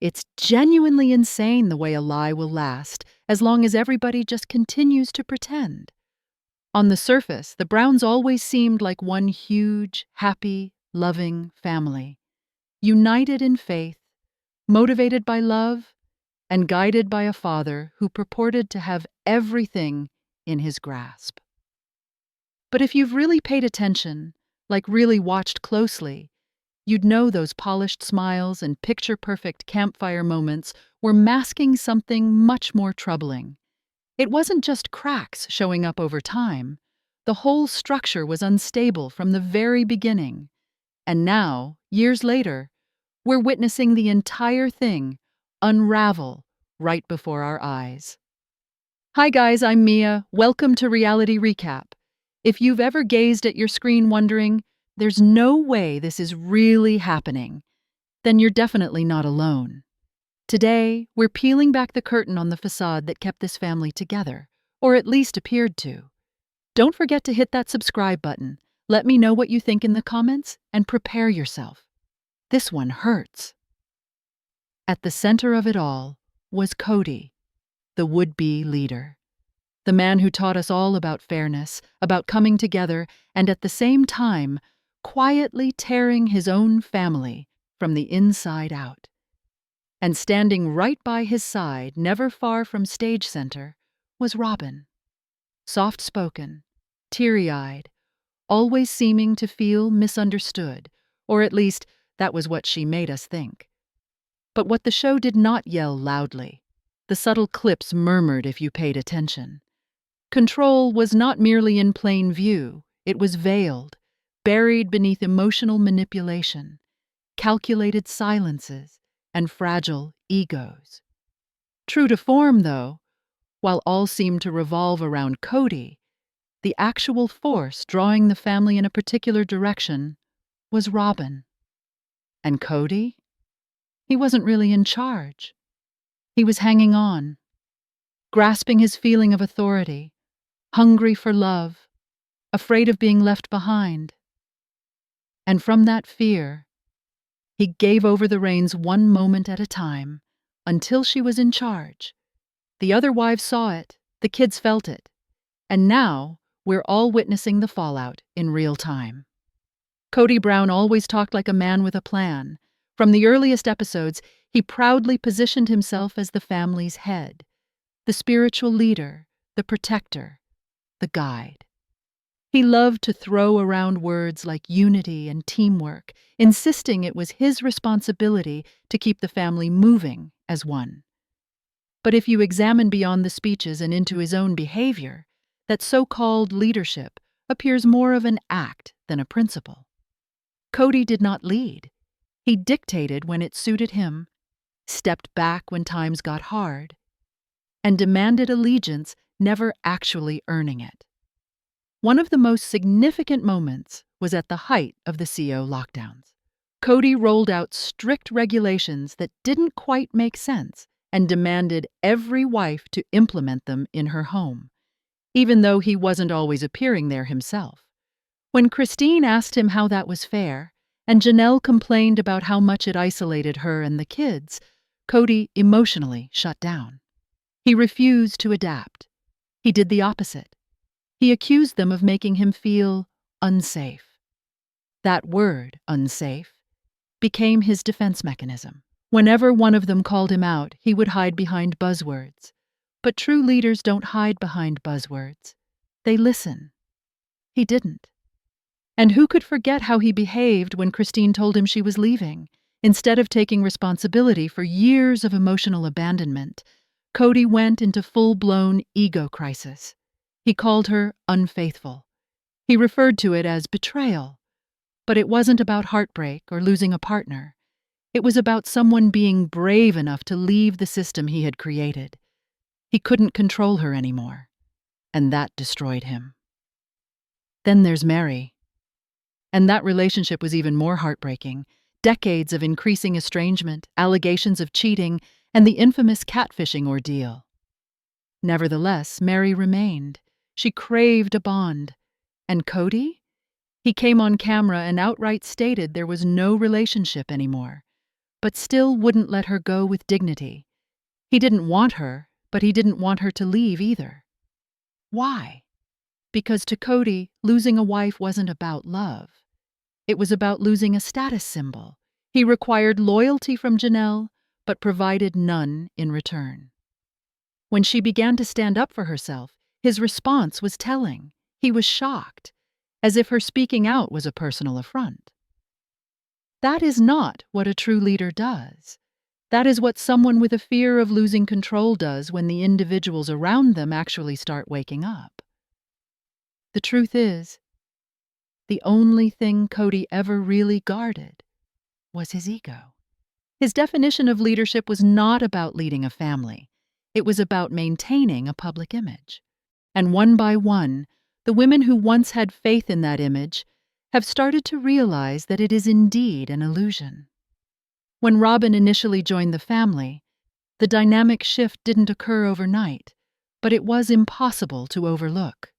It's genuinely insane the way a lie will last, as long as everybody just continues to pretend. On the surface, the Browns always seemed like one huge, happy, loving family, united in faith, motivated by love, and guided by a father who purported to have everything in his grasp. But if you've really paid attention, like really watched closely, you'd know those polished smiles and picture-perfect campfire moments were masking something much more troubling. It wasn't just cracks showing up over time. The whole structure was unstable from the very beginning. And now, years later, we're witnessing the entire thing unravel right before our eyes. Hi guys, I'm Mia. Welcome to Reality Recap. If you've ever gazed at your screen wondering, there's no way this is really happening, then you're definitely not alone. Today, we're peeling back the curtain on the facade that kept this family together, or at least appeared to. Don't forget to hit that subscribe button. Let me know what you think in the comments, and prepare yourself. This one hurts. At the center of it all was Kody, the would-be leader. The man who taught us all about fairness, about coming together, and at the same time, quietly tearing his own family from the inside out. And standing right by his side, never far from stage center, was Robyn. Soft-spoken, teary-eyed, always seeming to feel misunderstood, or at least that was what she made us think. But what the show did not yell loudly, the subtle clips murmured if you paid attention. Control was not merely in plain view, it was veiled, buried beneath emotional manipulation, calculated silences, and fragile egos. True to form, though, while all seemed to revolve around Kody, the actual force drawing the family in a particular direction was Robyn. And Kody? He wasn't really in charge. He was hanging on, grasping his feeling of authority, hungry for love, afraid of being left behind. And from that fear, he gave over the reins one moment at a time, until she was in charge. The other wives saw it, the kids felt it, and now we're all witnessing the fallout in real time. Kody Brown always talked like a man with a plan. From the earliest episodes, he proudly positioned himself as the family's head, the spiritual leader, the protector, the guide. He loved to throw around words like unity and teamwork, insisting it was his responsibility to keep the family moving as one. But if you examine beyond the speeches and into his own behavior, that so-called leadership appears more of an act than a principle. Kody did not lead. He dictated when it suited him, stepped back when times got hard, and demanded allegiance, never actually earning it. One of the most significant moments was at the height of the CO lockdowns. Kody rolled out strict regulations that didn't quite make sense and demanded every wife to implement them in her home, even though he wasn't always appearing there himself. When Christine asked him how that was fair, and Janelle complained about how much it isolated her and the kids, Kody emotionally shut down. He refused to adapt. He did the opposite. He accused them of making him feel unsafe. That word, unsafe, became his defense mechanism. Whenever one of them called him out, he would hide behind buzzwords. But true leaders don't hide behind buzzwords. They listen. He didn't. And who could forget how he behaved when Christine told him she was leaving? Instead of taking responsibility for years of emotional abandonment, Kody went into full-blown ego crisis. He called her unfaithful. He referred to it as betrayal. But it wasn't about heartbreak or losing a partner. It was about someone being brave enough to leave the system he had created. He couldn't control her anymore, and that destroyed him. Then there's Mary. And that relationship was even more heartbreaking. Decades of increasing estrangement, allegations of cheating, and the infamous catfishing ordeal. Nevertheless, Mary remained. She craved a bond. And Kody? He came on camera and outright stated there was no relationship anymore. but still wouldn't let her go with dignity. He didn't want her, but he didn't want her to leave either. Why? Because to Kody, losing a wife wasn't about love. It was about losing a status symbol. He required loyalty from Janelle, but provided none in return. When she began to stand up for herself, his response was telling. He was shocked, as if her speaking out was a personal affront. That is not what a true leader does. That is what someone with a fear of losing control does when the individuals around them actually start waking up. The truth is, the only thing Kody ever really guarded was his ego. His definition of leadership was not about leading a family. It was about maintaining a public image. And one by one, the women who once had faith in that image have started to realize that it is indeed an illusion. When Robyn initially joined the family, the dynamic shift didn't occur overnight, but it was impossible to overlook.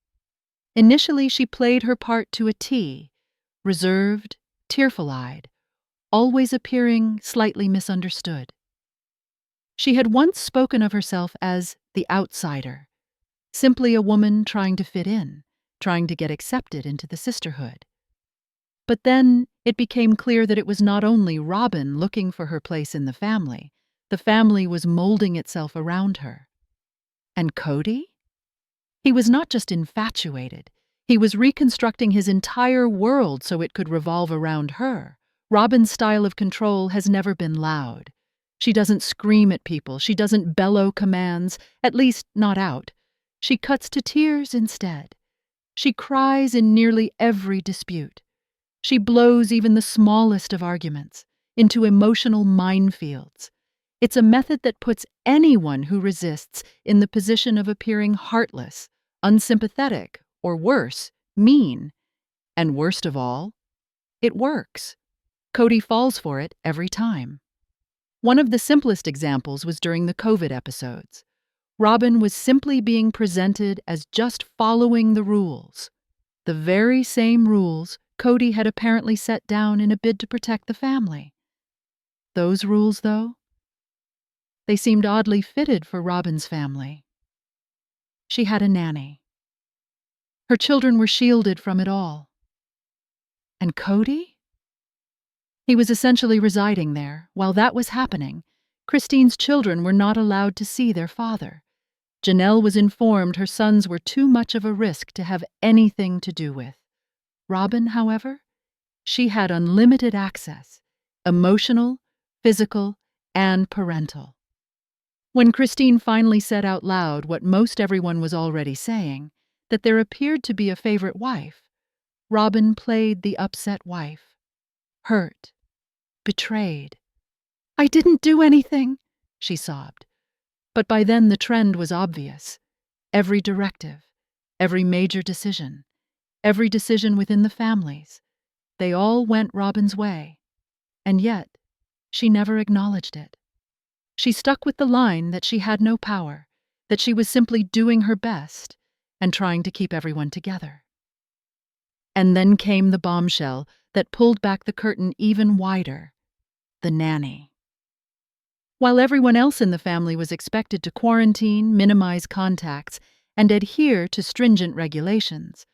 Initially, she played her part to a T, reserved, tearful-eyed, always appearing slightly misunderstood. She had once spoken of herself as the outsider, simply a woman trying to fit in, trying to get accepted into the sisterhood. But then it became clear that it was not only Robyn looking for her place in the family was molding itself around her. And Kody? He was not just infatuated, he was reconstructing his entire world so it could revolve around her. Robyn's style of control has never been loud. She doesn't scream at people, she doesn't bellow commands, at least not out. She cuts to tears instead. She cries in nearly every dispute. She blows even the smallest of arguments into emotional minefields. It's a method that puts anyone who resists in the position of appearing heartless, unsympathetic, or worse, mean. And worst of all, it works. Kody falls for it every time. One of the simplest examples was during the COVID episodes. Robyn was simply being presented as just following the rules. The very same rules Kody had apparently set down in a bid to protect the family. Those rules, though, they seemed oddly fitted for Robyn's family. She had a nanny. Her children were shielded from it all. And Kody? He was essentially residing there. While that was happening, Christine's children were not allowed to see their father. Janelle was informed her sons were too much of a risk to have anything to do with. Robyn, however, she had unlimited access, emotional, physical, and parental. When Christine finally said out loud what most everyone was already saying, that there appeared to be a favorite wife, Robyn played the upset wife, hurt, betrayed. "I didn't do anything," she sobbed. But by then the trend was obvious. Every directive, every major decision, every decision within the families, they all went Robyn's way. And yet, she never acknowledged it. She stuck with the line that she had no power, that she was simply doing her best and trying to keep everyone together. And then came the bombshell that pulled back the curtain even wider: the nanny. While everyone else in the family was expected to quarantine, minimize contacts, and adhere to stringent regulations,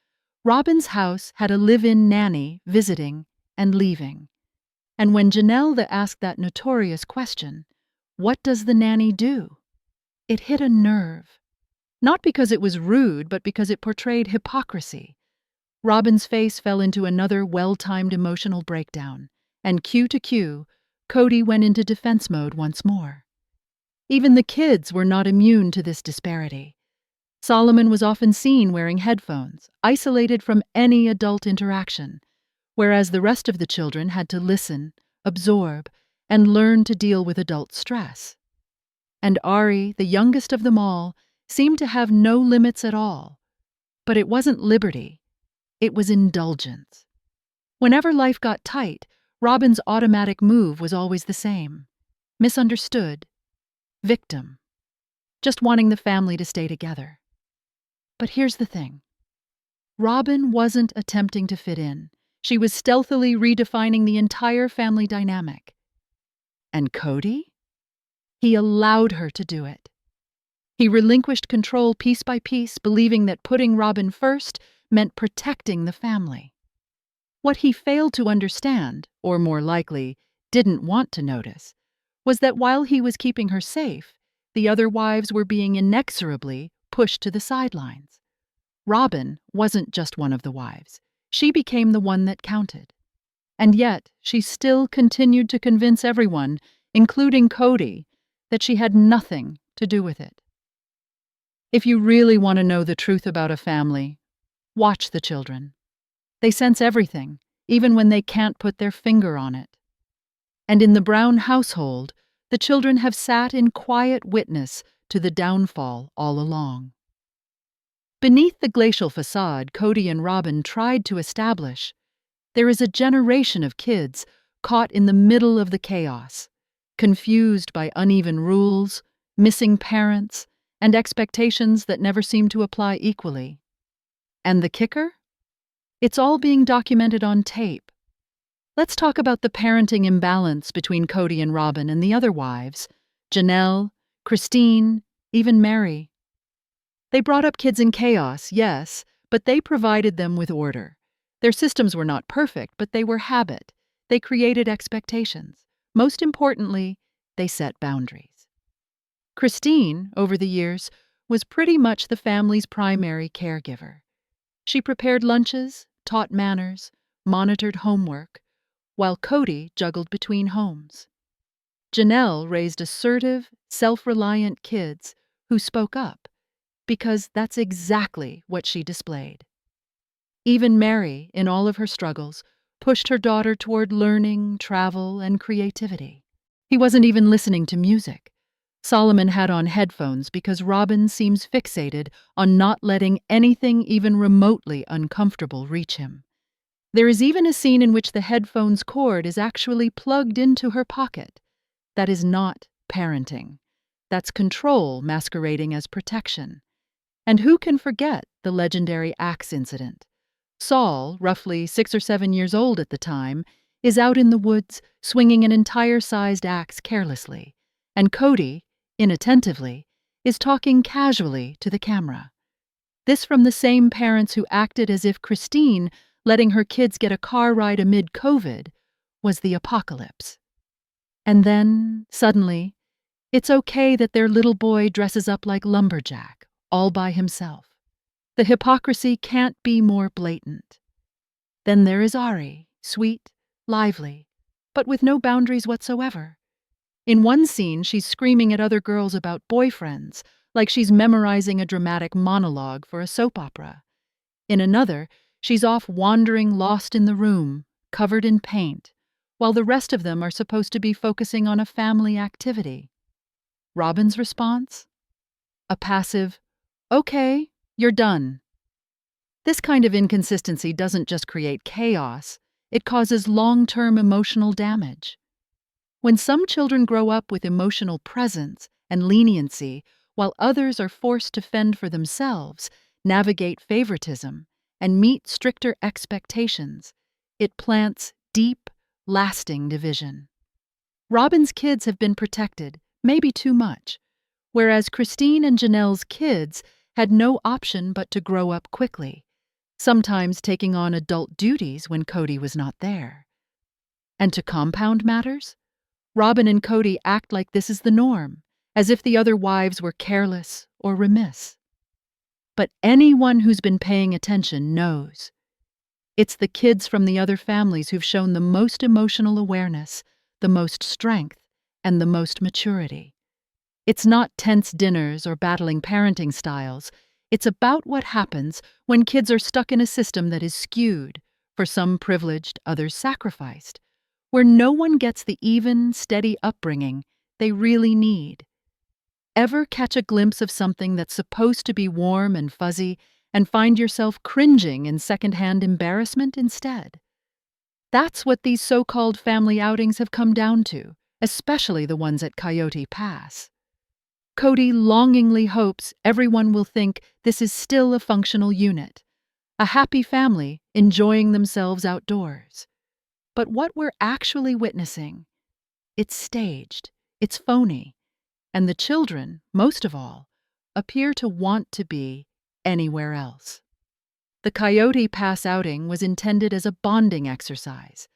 Robyn's house had a live-in nanny visiting and leaving. And when Janelle asked that notorious question, "What does the nanny do?" it hit a nerve. Not because it was rude, but because it portrayed hypocrisy. Robyn's face fell into another well-timed emotional breakdown, and cue to cue, Kody went into defense mode once more. Even the kids were not immune to this disparity. Solomon was often seen wearing headphones, isolated from any adult interaction, whereas the rest of the children had to listen, absorb, and learn to deal with adult stress. And Ari, the youngest of them all, seemed to have no limits at all. But it wasn't liberty, it was indulgence. Whenever life got tight, Robyn's automatic move was always the same: misunderstood, victim, just wanting the family to stay together. But here's the thing. Robyn wasn't attempting to fit in. She was stealthily redefining the entire family dynamic. And Kody? He allowed her to do it. He relinquished control piece by piece, believing that putting Robyn first meant protecting the family. What he failed to understand, or more likely, didn't want to notice, was that while he was keeping her safe, the other wives were being inexorably pushed to the sidelines. Robyn wasn't just one of the wives. She became the one that counted. And yet, she still continued to convince everyone, including Kody, that she had nothing to do with it. If you really want to know the truth about a family, watch the children. They sense everything, even when they can't put their finger on it. And in the Brown household, the children have sat in quiet witness to the downfall all along. Beneath the glacial facade Kody and Robyn tried to establish, there is a generation of kids caught in the middle of the chaos, confused by uneven rules, missing parents, and expectations that never seem to apply equally. And the kicker? It's all being documented on tape. Let's talk about the parenting imbalance between Kody and Robyn and the other wives, Janelle, Christine, even Mary. They brought up kids in chaos, yes, but they provided them with order. Their systems were not perfect, but they were habit. They created expectations. Most importantly, they set boundaries. Christine, over the years, was pretty much the family's primary caregiver. She prepared lunches, taught manners, monitored homework, while Kody juggled between homes. Janelle raised assertive, self-reliant kids who spoke up, because that's exactly what she displayed. Even Mary, in all of her struggles, pushed her daughter toward learning, travel, and creativity. He wasn't even listening to music. Solomon had on headphones because Robyn seems fixated on not letting anything even remotely uncomfortable reach him. There is even a scene in which the headphones cord is actually plugged into her pocket. That is not parenting. That's control masquerading as protection. And who can forget the legendary axe incident? Saul, roughly 6 or 7 years old at the time, is out in the woods swinging an entire-sized axe carelessly, and Kody, inattentively, is talking casually to the camera. This from the same parents who acted as if Christine, letting her kids get a car ride amid COVID, was the apocalypse. And then, suddenly, it's okay that their little boy dresses up like lumberjack, all by himself. The hypocrisy can't be more blatant. Then there is Ari, sweet, lively, but with no boundaries whatsoever. In one scene, she's screaming at other girls about boyfriends, like she's memorizing a dramatic monologue for a soap opera. In another, she's off wandering lost in the room, covered in paint, while the rest of them are supposed to be focusing on a family activity. Robyn's response? A passive, "Okay, you're done." This kind of inconsistency doesn't just create chaos, it causes long-term emotional damage. When some children grow up with emotional presence and leniency, while others are forced to fend for themselves, navigate favoritism, and meet stricter expectations, it plants deep, lasting division. Robyn's kids have been protected, maybe too much, whereas Christine and Janelle's kids had no option but to grow up quickly, sometimes taking on adult duties when Kody was not there. And to compound matters, Robyn and Kody act like this is the norm, as if the other wives were careless or remiss. But anyone who's been paying attention knows. It's the kids from the other families who've shown the most emotional awareness, the most strength, and the most maturity. It's not tense dinners or battling parenting styles. It's about what happens when kids are stuck in a system that is skewed, for some privileged, others sacrificed, where no one gets the even, steady upbringing they really need. Ever catch a glimpse of something that's supposed to be warm and fuzzy and find yourself cringing in secondhand embarrassment instead? That's what these so-called family outings have come down to, especially the ones at Coyote Pass. Kody longingly hopes everyone will think this is still a functional unit, a happy family enjoying themselves outdoors. But what we're actually witnessing It's staged, it's phony, and the children, most of all, appear to want to be anywhere else. The Coyote Pass outing was intended as a bonding exercise.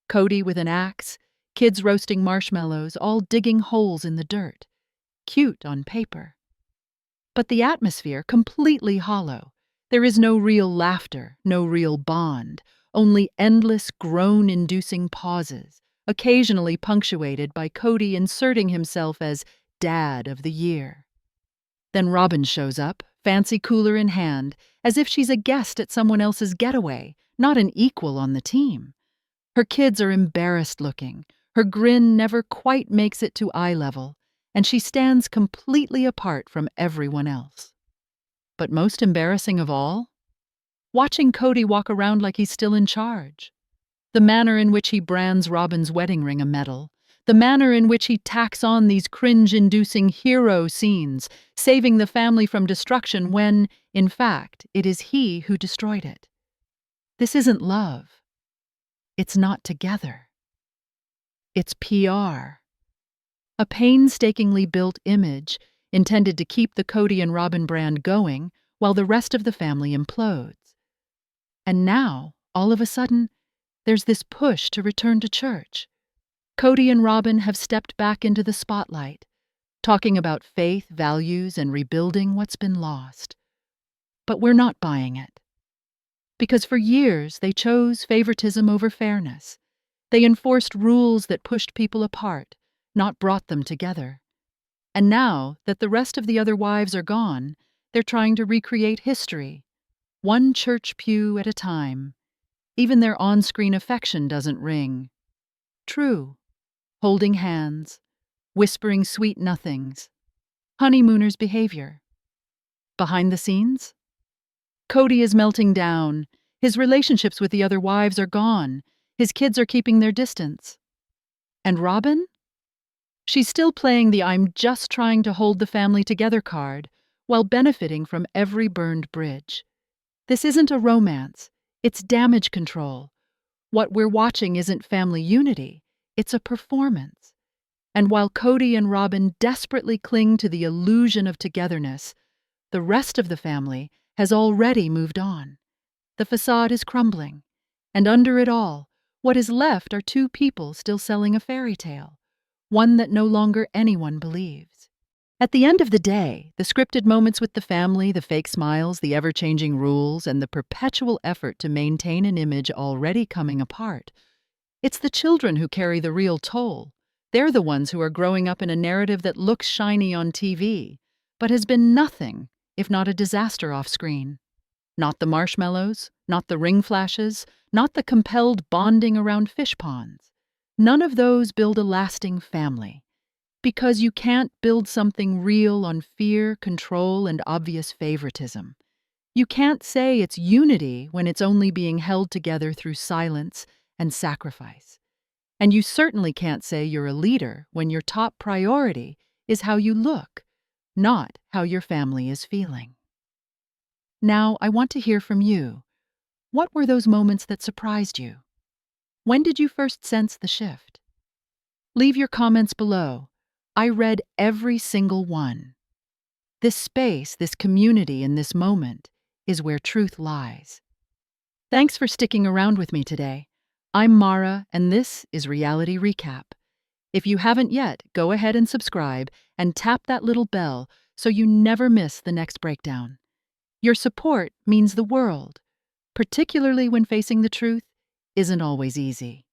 Kody with an axe, kids roasting marshmallows, all digging holes in the dirt. Cute on paper. But the atmosphere completely hollow. There is no real laughter, no real bond, only endless groan-inducing pauses, occasionally punctuated by Kody inserting himself as Dad of the Year. Then Robyn shows up, fancy cooler in hand, as if she's a guest at someone else's getaway, not an equal on the team. Her kids are embarrassed looking, her grin never quite makes it to eye level, and she stands completely apart from everyone else. But most embarrassing of all? Watching Kody walk around like he's still in charge. The manner in which he brands Robyn's wedding ring a medal. The manner in which he tacks on these cringe-inducing hero scenes, saving the family from destruction when, in fact, it is he who destroyed it. This isn't love. It's not together. It's PR. A painstakingly built image intended to keep the Kody and Robyn brand going while the rest of the family implodes. And now, all of a sudden, there's this push to return to church. Kody and Robyn have stepped back into the spotlight, talking about faith, values, and rebuilding what's been lost. But we're not buying it. Because for years they chose favoritism over fairness. They enforced rules that pushed people apart, not brought them together. And now that the rest of the other wives are gone, they're trying to recreate history, one church pew at a time. Even their on-screen affection doesn't ring true. Holding hands, whispering sweet nothings, honeymooners' behavior. Behind the scenes? Kody is melting down. His relationships with the other wives are gone. His kids are keeping their distance. And Robyn? She's still playing the I'm just trying to hold the family together card while benefiting from every burned bridge. This isn't a romance. It's damage control. What we're watching isn't family unity. It's a performance. And while Kody and Robyn desperately cling to the illusion of togetherness, the rest of the family has already moved on. The facade is crumbling, and under it all, what is left are two people still selling a fairy tale, one that no longer anyone believes. At the end of the day, the scripted moments with the family, the fake smiles, the ever-changing rules, and the perpetual effort to maintain an image already coming apart, it's the children who carry the real toll. They're the ones who are growing up in a narrative that looks shiny on TV, but has been nothing if not a disaster off-screen. Not the marshmallows, not the ring flashes, not the compelled bonding around fish ponds. None of those build a lasting family. Because you can't build something real on fear, control, and obvious favoritism. You can't say it's unity when it's only being held together through silence and sacrifice. And you certainly can't say you're a leader when your top priority is how you look, not how your family is feeling. Now, I want to hear from you. What were those moments that surprised you? When did you first sense the shift? Leave your comments below. I read every single one. This space, this community in this moment is where truth lies. Thanks for sticking around with me today. I'm Mara, and this is Reality Recap. If you haven't yet, go ahead and subscribe and tap that little bell so you never miss the next breakdown. Your support means the world, particularly when facing the truth isn't always easy.